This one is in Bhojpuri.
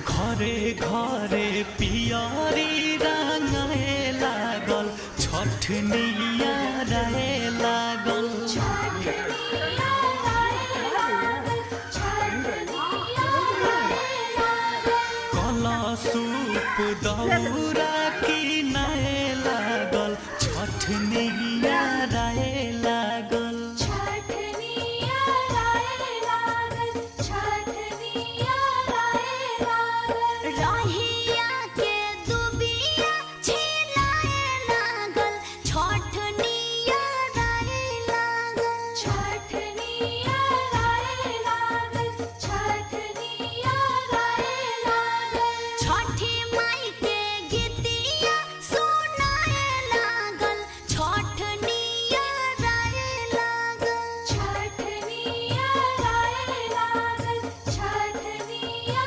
घरे घरे पियरी रंगे लागल छठनिया रहे लागल कलशुप दौरा